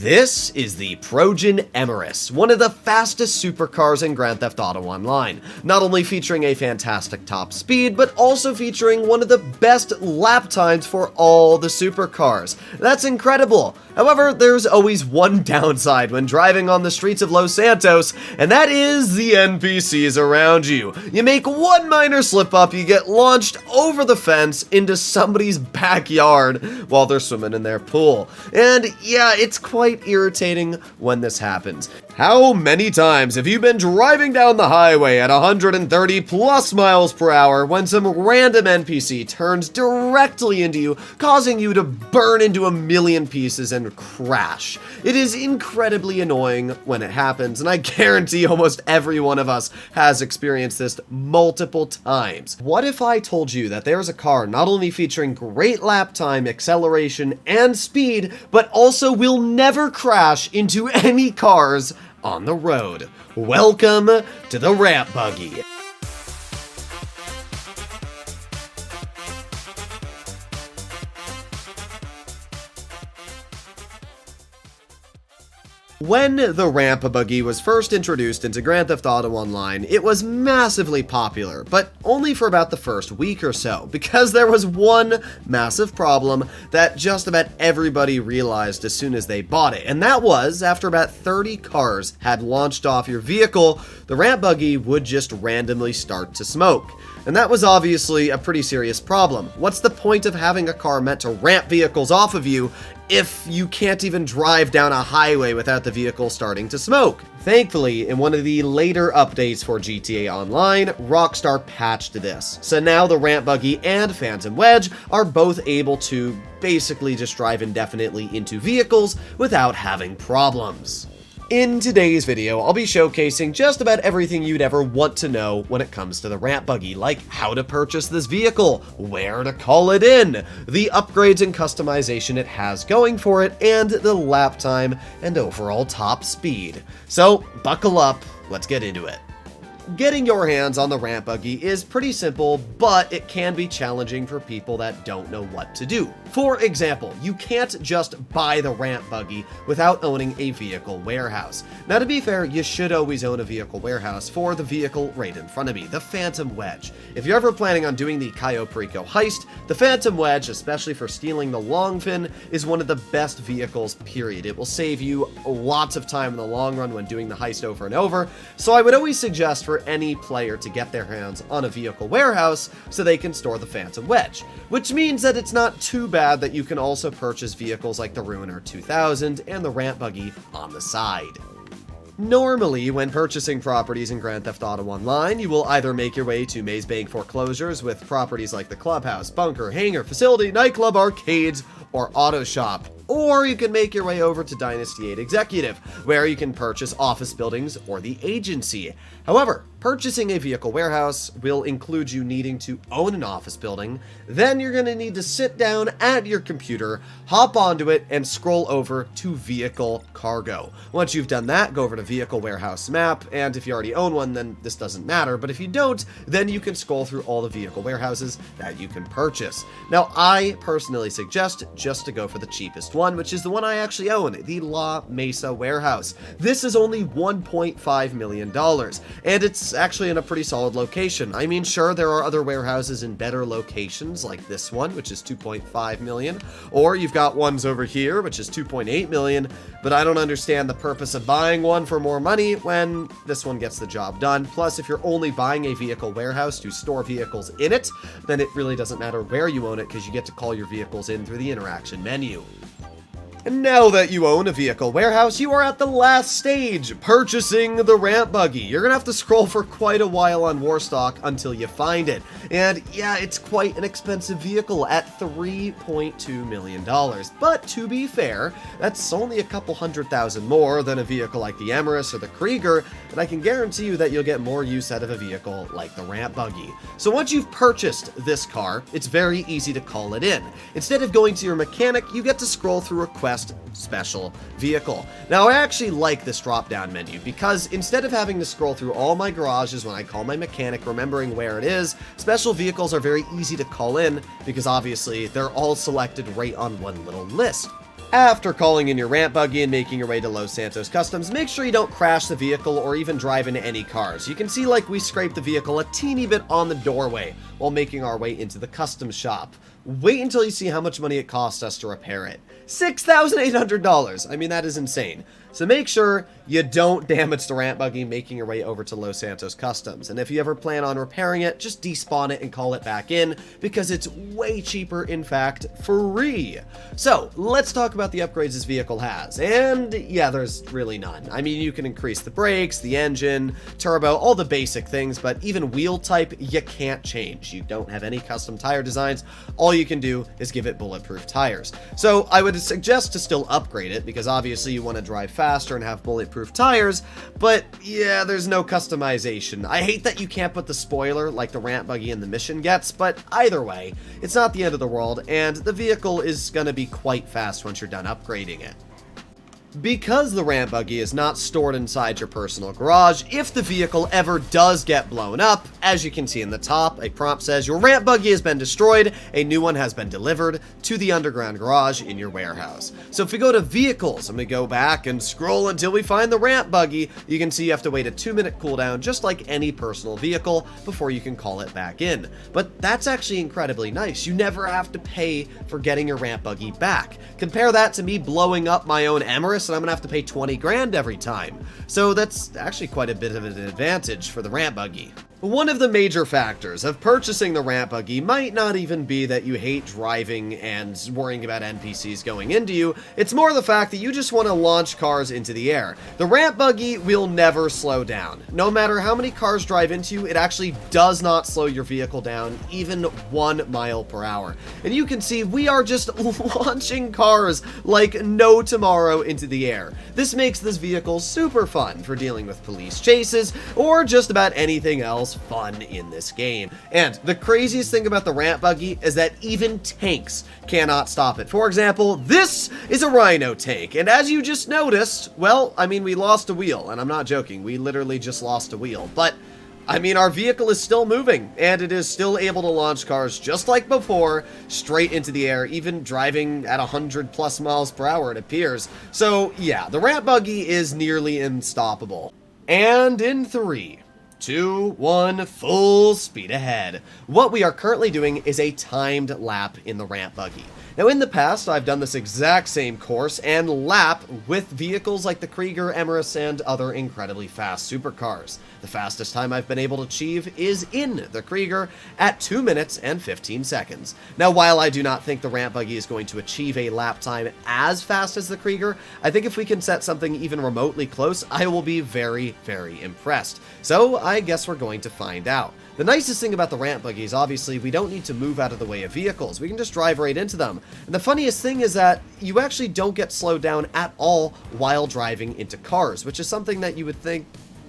This is the Progen Emirates, one of the fastest supercars in Grand Theft Auto Online, not only featuring a fantastic top speed, but also featuring one of the best lap times for all the supercars. That's incredible. However, there's always one downside when driving on the streets of Los Santos, and that is the NPCs around you. You make one minor slip-up, you get launched over the fence into somebody's backyard while they're swimming in their pool. And yeah, it's quite irritating when this happens. How many times have you been driving down the highway at 130 plus miles per hour when some random NPC turns directly into you, causing you to burn into a million pieces and crash? It is incredibly annoying when it happens, and I guarantee almost every one of us has experienced this multiple times. What if I told you that there's a car not only featuring great lap time, acceleration, and speed, but also will never crash into any cars on the road? Welcome to the Ramp Buggy. When the Ramp Buggy was first introduced into Grand Theft Auto Online, it was massively popular, but only for about the first week or so, because there was one massive problem that just about everybody realized as soon as they bought it, and that was, after about 30 cars had launched off your vehicle, the Ramp Buggy would just randomly start to smoke. And that was obviously a pretty serious problem. What's the point of having a car meant to ramp vehicles off of you if you can't even drive down a highway without the vehicle starting to smoke? Thankfully, in one of the later updates for GTA Online, Rockstar patched this. So now the Ramp Buggy and Phantom Wedge are both able to basically just drive indefinitely into vehicles without having problems. In today's video, I'll be showcasing just about everything you'd ever want to know when it comes to the Ramp Buggy, like how to purchase this vehicle, where to call it in, the upgrades and customization it has going for it, and the lap time and overall top speed. So, buckle up, let's get into it. Getting your hands on the Ramp Buggy is pretty simple, but it can be challenging for people that don't know what to do. For example, you can't just buy the Ramp Buggy without owning a vehicle warehouse. Now, to be fair, you should always own a vehicle warehouse for the vehicle right in front of me, the Phantom Wedge. If you're ever planning on doing the Cayo Perico heist, the Phantom Wedge, especially for stealing the long fin, is one of the best vehicles, period. It will save you lots of time in the long run when doing the heist over and over, so I would always suggest for any player to get their hands on a vehicle warehouse so they can store the Phantom Wedge, which means that it's not too bad that you can also purchase vehicles like the Ruiner 2000 and the Ramp Buggy on the side. Normally, when purchasing properties in Grand Theft Auto Online, you will either make your way to Maze Bank foreclosures with properties like the clubhouse, bunker, hangar, facility, nightclub, arcades, or auto shop. Or you can make your way over to Dynasty 8 Executive, where you can purchase office buildings or the agency. However, purchasing a vehicle warehouse will include you needing to own an office building. Then you're going to need to sit down at your computer, hop onto it, and scroll over to Vehicle Cargo. Once you've done that, go over to Vehicle Warehouse Map, and if you already own one, then this doesn't matter. But if you don't, then you can scroll through all the vehicle warehouses that you can purchase. Now, I personally suggest just to go for the cheapest one, which is the one I actually own, the La Mesa Warehouse. This is only $1.5 million, and it's actually in a pretty solid location. I mean, sure, there are other warehouses in better locations, like this one, which is $2.5 million, or you've got ones over here, which is $2.8 million, but I don't understand the purpose of buying one for more money when this one gets the job done. Plus, if you're only buying a vehicle warehouse to store vehicles in it, then it really doesn't matter where you own it because you get to call your vehicles in through the interaction menu. And now that you own a vehicle warehouse, you are at the last stage, purchasing the Ramp Buggy. You're gonna have to scroll for quite a while on Warstock until you find it. And yeah, it's quite an expensive vehicle at $3.2 million. But to be fair, that's only a couple $100,000 more than a vehicle like the Emirates or the Krieger, and I can guarantee you that you'll get more use out of a vehicle like the Ramp Buggy. So once you've purchased this car, it's very easy to call it in. Instead of going to your mechanic, you get to scroll through Request Special Vehicle. Now, I actually like this drop-down menu because instead of having to scroll through all my garages when I call my mechanic, remembering where it is, special vehicles are very easy to call in because obviously they're all selected right on one little list. After calling in your ramp buggy and making your way to Los Santos Customs, make sure you don't crash the vehicle or even drive into any cars. You can see like we scraped the vehicle a teeny bit on the doorway while making our way into the customs shop. Wait until you see how much money it cost us to repair it. $6,800! I mean, that is insane. So make sure you don't damage the ramp buggy making your way over to Los Santos Customs. And if you ever plan on repairing it, just despawn it and call it back in, because it's way cheaper, in fact, free. So let's talk about the upgrades this vehicle has. And yeah, there's really none. I mean, you can increase the brakes, the engine, turbo, all the basic things, but even wheel type, you can't change. You don't have any custom tire designs. All you can do is give it bulletproof tires. So I would suggest to still upgrade it, because obviously you want to drive faster and have bulletproof tires, but yeah, there's no customization. I hate that you can't put the spoiler like the ramp buggy in the mission gets, but either way, it's not the end of the world, and the vehicle is gonna be quite fast once you're done upgrading it. Because the ramp buggy is not stored inside your personal garage, if the vehicle ever does get blown up, as you can see in the top, a prompt says your ramp buggy has been destroyed, a new one has been delivered to the underground garage in your warehouse. So if we go to vehicles and we go back and scroll until we find the ramp buggy, you can see you have to wait a 2-minute cooldown just like any personal vehicle before you can call it back in. But that's actually incredibly nice. You never have to pay for getting your ramp buggy back. Compare that to me blowing up my own Emirates and I'm gonna have to pay 20 grand every time. So that's actually quite a bit of an advantage for the ramp buggy. One of the major factors of purchasing the ramp buggy might not even be that you hate driving and worrying about NPCs going into you, it's more the fact that you just want to launch cars into the air. The ramp buggy will never slow down. No matter how many cars drive into you, it actually does not slow your vehicle down even 1 mile per hour. And you can see we are just launching cars like no tomorrow into the air. This makes this vehicle super fun for dealing with police chases or just about anything else fun in this game. And the craziest thing about the ramp buggy is that even tanks cannot stop it. For example, this is a Rhino tank, and as you just noticed, well, I mean, we lost a wheel, and I'm not joking, we literally just lost a wheel, but I mean, our vehicle is still moving, and it is still able to launch cars just like before, straight into the air, even driving at 100+ miles per hour, it appears. So yeah, the ramp buggy is nearly unstoppable. And in 3, 2, 1, full speed ahead. What we are currently doing is a timed lap in the ramp buggy. Now in the past, I've done this exact same course and lap with vehicles like the Krieger, Emirates, and other incredibly fast supercars. The fastest time I've been able to achieve is in the Krieger at 2 minutes and 15 seconds. Now while I do not think the ramp buggy is going to achieve a lap time as fast as the Krieger, I think if we can set something even remotely close, I will be very, very impressed. So I guess we're going to find out. The nicest thing about the ramp buggy is obviously we don't need to move out of the way of vehicles. We can just drive right into them. And the funniest thing is that you actually don't get slowed down at all while driving into cars, which is something that you would think,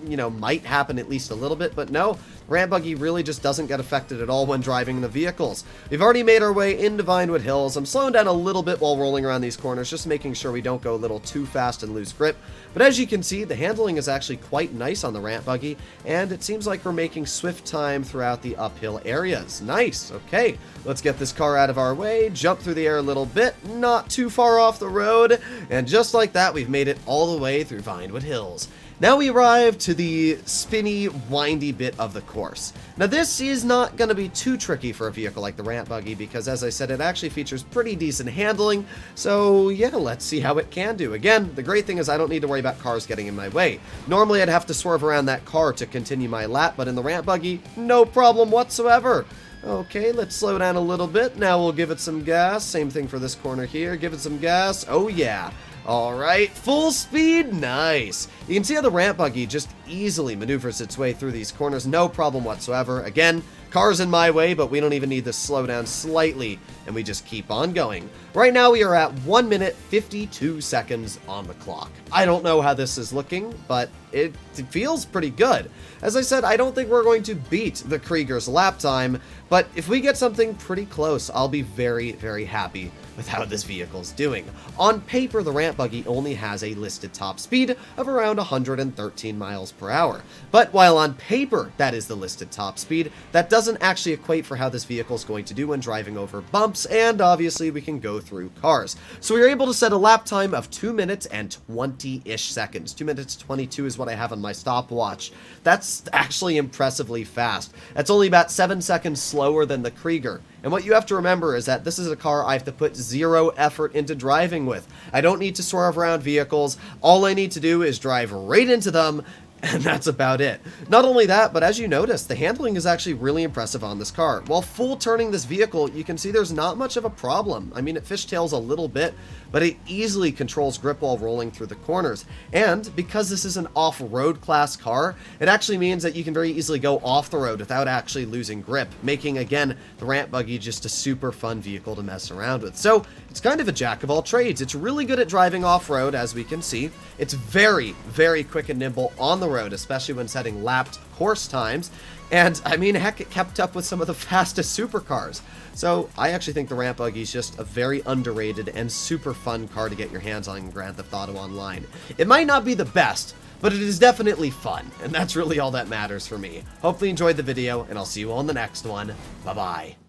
you know, might happen at least a little bit, but no, ramp buggy really just doesn't get affected at all when driving the vehicles. We've already made our way into Vinewood Hills. I'm slowing down a little bit while rolling around these corners, just making sure we don't go a little too fast and lose grip. But as you can see, the handling is actually quite nice on the ramp buggy, and it seems like we're making swift time throughout the uphill areas. Nice. Okay, let's get this car out of our way, jump through the air a little bit, not too far off the road, and just like that, we've made it all the way through Vinewood Hills. Now we arrive to the spinny, windy bit of the course. Now this is not going to be too tricky for a vehicle like the ramp buggy because, as I said, it actually features pretty decent handling, so yeah, let's see how it can do. Again, the great thing is I don't need to worry about cars getting in my way. Normally I'd have to swerve around that car to continue my lap, but in the ramp buggy, no problem whatsoever. Okay, let's slow down a little bit. Now we'll give it some gas. Same thing for this corner here. Give it some gas. Oh yeah. Alright, full speed, nice. You can see how the ramp buggy just easily maneuvers its way through these corners, no problem whatsoever. Again, car's in my way, but we don't even need to slow down slightly, and we just keep on going. Right now we are at 1 minute 52 seconds on the clock. I don't know how this is looking, but it feels pretty good. As I said, I don't think we're going to beat the Krieger's lap time, but if we get something pretty close, I'll be very, very happy with how this vehicle's doing. On paper, the ramp buggy only has a listed top speed of around 113 miles per hour. But while on paper that is the listed top speed, that doesn't actually equate for how this vehicle is going to do when driving over bumps, and obviously we can go through cars. So we were able to set a lap time of 2 minutes and 20-ish seconds. 2 minutes 22 is what I have on my stopwatch. That's actually impressively fast. That's only about 7 seconds slower than the Krieger. And what you have to remember is that this is a car I have to put zero effort into driving with. I don't need to swerve around vehicles. All I need to do is drive right into them, and that's about it. Not only that, but as you notice, the handling is actually really impressive on this car. While full turning this vehicle, you can see there's not much of a problem. I mean, it fishtails a little bit, but it easily controls grip while rolling through the corners. And because this is an off-road class car, it actually means that you can very easily go off the road without actually losing grip, making, again, the Ramp Buggy just a super fun vehicle to mess around with. So it's kind of a jack of all trades. It's really good at driving off-road, as we can see. It's very, very quick and nimble on the road, especially when setting lapped course times. And, I mean, heck, it kept up with some of the fastest supercars. So, I actually think the Ramp Buggy is just a very underrated and super fun car to get your hands on in Grand Theft Auto Online. It might not be the best, but it is definitely fun, and that's really all that matters for me. Hopefully you enjoyed the video, and I'll see you all in the next one. Bye-bye.